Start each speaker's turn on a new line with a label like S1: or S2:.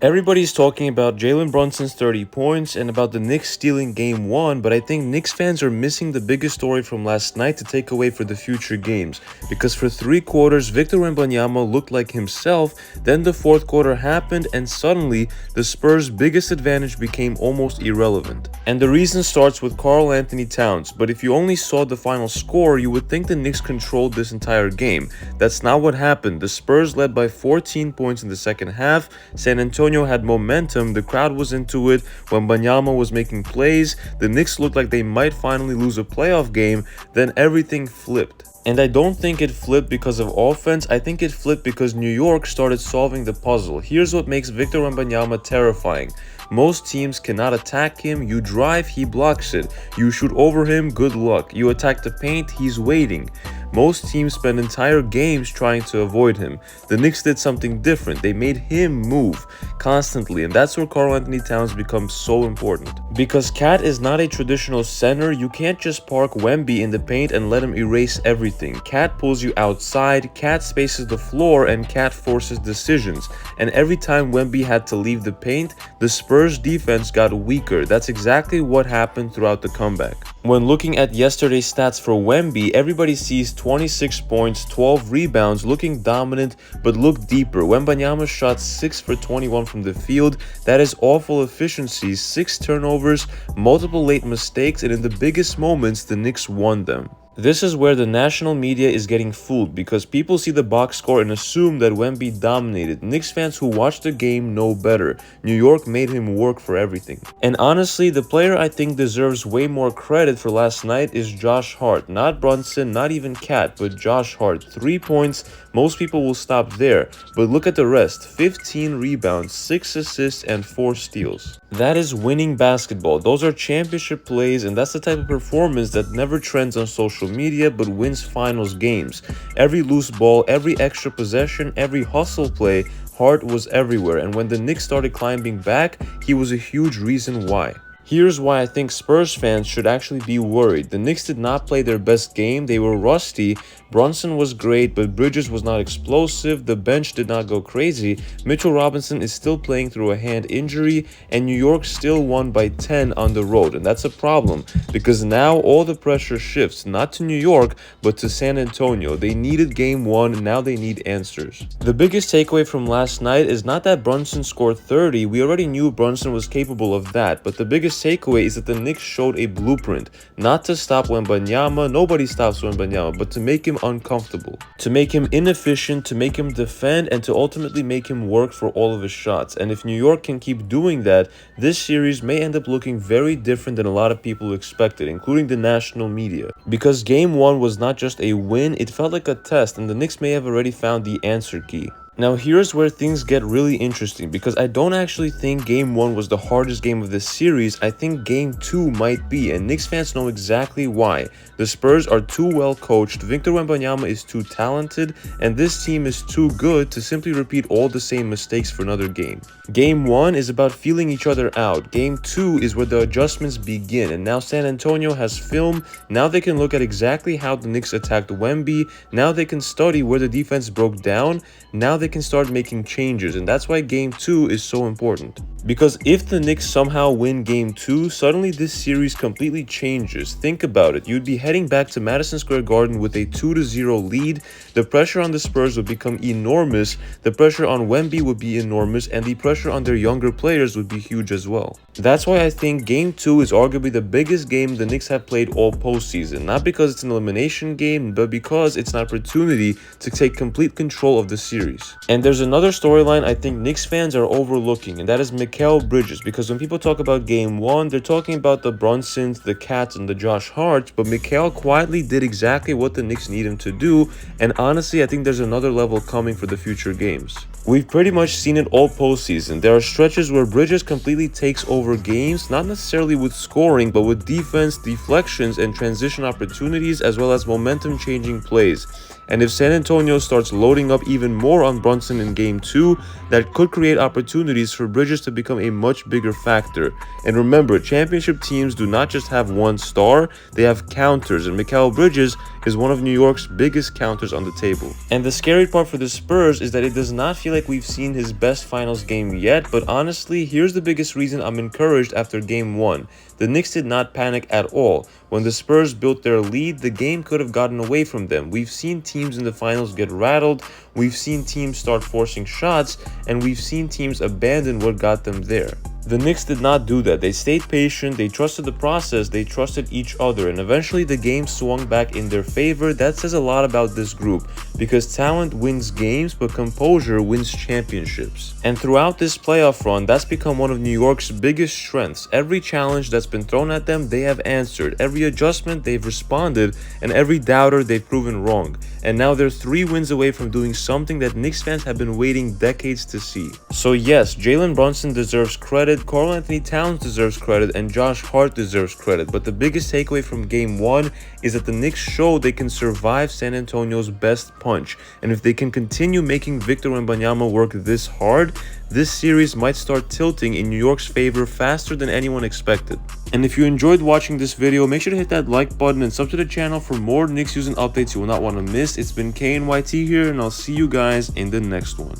S1: Everybody's talking about Jalen Brunson's 30 points and about the Knicks stealing game 1, but I think Knicks fans are missing the biggest story from last night to take away for the future games. Because for 3 quarters, Victor Wembanyama looked like himself, then the 4th quarter happened, and suddenly, the Spurs' biggest advantage became almost irrelevant. And the reason starts with Karl-Anthony Towns, but if you only saw the final score, you would think the Knicks controlled this entire game. That's not what happened. The Spurs led by 14 points in the second half. San Antonio had momentum, the crowd was into it, Wembanyama was making plays, the Knicks looked like they might finally lose a playoff game, then everything flipped. And I don't think it flipped because of offense, I think it flipped because New York started solving the puzzle. Here's what makes Victor Wembanyama terrifying. Most teams cannot attack him, you drive, he blocks it. You shoot over him, good luck. You attack the paint, he's waiting. Most teams spend entire games trying to avoid him. The Knicks did something different. They made him move constantly, and that's where Karl-Anthony Towns becomes so important. Because Cat is not a traditional center, you can't just park Wemby in the paint and let him erase everything. Cat pulls you outside, Cat spaces the floor, and Cat forces decisions. And every time Wemby had to leave the paint, the Spurs defense got weaker. That's exactly what happened throughout the comeback. When looking at yesterday's stats for Wemby, everybody sees 26 points, 12 rebounds, looking dominant, but look deeper. Wembanyama shot 6 for 21 from the field. That is awful efficiency, 6 turnovers, multiple late mistakes, and in the biggest moments, the Knicks won them. This is where the national media is getting fooled because people see the box score and assume that Wemby dominated. Knicks fans who watch the game know better. New York made him work for everything. And honestly, the player I think deserves way more credit for last night is Josh Hart. Not Brunson, not even Cat, but Josh Hart. 3 points, most people will stop there. But look at the rest. 15 rebounds, 6 assists, and 4 steals. That is winning basketball. Those are championship plays, and that's the type of performance that never trends on social media but wins finals games. Every loose ball, every extra possession, every hustle play, Hart was everywhere, and when the Knicks started climbing back, he was a huge reason why. Here's why I think Spurs fans should actually be worried. The Knicks did not play their best game, they were rusty. Brunson was great, but Bridges was not explosive, the bench did not go crazy, Mitchell Robinson is still playing through a hand injury, and New York still won by 10 on the road. And that's a problem, because now all the pressure shifts, not to New York, but to San Antonio. They needed game 1, now they need answers. The biggest takeaway from last night is not that Brunson scored 30, we already knew Brunson was capable of that, but the biggest takeaway is that the Knicks showed a blueprint, not to stop Wembanyama, nobody stops Wembanyama, but to make him uncomfortable, to make him inefficient, to make him defend, and to ultimately make him work for all of his shots. And if New York can keep doing that, this series may end up looking very different than a lot of people expected, including the national media. Because game 1 was not just a win, it felt like a test, and the Knicks may have already found the answer key. Now here's where things get really interesting, because I don't actually think game 1 was the hardest game of this series. I think game 2 might be, and Knicks fans know exactly why. The Spurs are too well coached, Victor Wembanyama is too talented, and this team is too good to simply repeat all the same mistakes for another game. Game 1 is about feeling each other out. Game 2 is where the adjustments begin, and now San Antonio has film. Now they can look at exactly how the Knicks attacked Wemby. Now they can study where the defense broke down. Now they can start making changes, and that's why game 2 is so important. Because if the Knicks somehow win game 2, suddenly this series completely changes. Think about it. You'd be heading back to Madison Square Garden with a 2-0 lead. The pressure on the Spurs would become enormous. The pressure on Wemby would be enormous, and the pressure on their younger players would be huge as well. That's why I think game 2 is arguably the biggest game the Knicks have played all postseason. Not because it's an elimination game, but because it's an opportunity to take complete control of the series. And there's another storyline I think Knicks fans are overlooking, and that is Mikal Bridges. Because when people talk about game 1, they're talking about the Brunsons, the Cats, and the Josh Harts, but Mikal quietly did exactly what the Knicks need him to do, and honestly, I think there's another level coming for the future games. We've pretty much seen it all postseason. There are stretches where Bridges completely takes over games, not necessarily with scoring, but with defense, deflections, and transition opportunities, as well as momentum-changing plays. And if San Antonio starts loading up even more on Brunson in game 2, that could create opportunities for Bridges to become a much bigger factor. And remember, championship teams do not just have one star, they have counters, and Mikal Bridges is one of New York's biggest counters on the table. And the scary part for the Spurs is that it does not feel like we've seen his best finals game yet, but honestly, here's the biggest reason I'm encouraged after game 1. The Knicks did not panic at all. When the Spurs built their lead, the game could have gotten away from them. We've seen teams in the finals get rattled, we've seen teams start forcing shots, and we've seen teams abandon what got them there. The Knicks did not do that. They stayed patient, they trusted the process, they trusted each other, and eventually the game swung back in their favor. That says a lot about this group, because talent wins games, but composure wins championships. And throughout this playoff run, that's become one of New York's biggest strengths. Every challenge that's been thrown at them, they have answered. Every adjustment, they've responded, and every doubter, they've proven wrong. And now they're 3 wins away from doing something that Knicks fans have been waiting decades to see. So yes, Jalen Brunson deserves credit, Karl-Anthony Towns deserves credit, and Josh Hart deserves credit. But the biggest takeaway from game 1 is that the Knicks show they can survive San Antonio's best punch. And if they can continue making Victor Wembanyama work this hard, this series might start tilting in New York's favor faster than anyone expected. And if you enjoyed watching this video, make sure to hit that like button and sub to the channel for more Knicks news and updates you will not want to miss. It's been KNYT here, and I'll see you guys in the next one.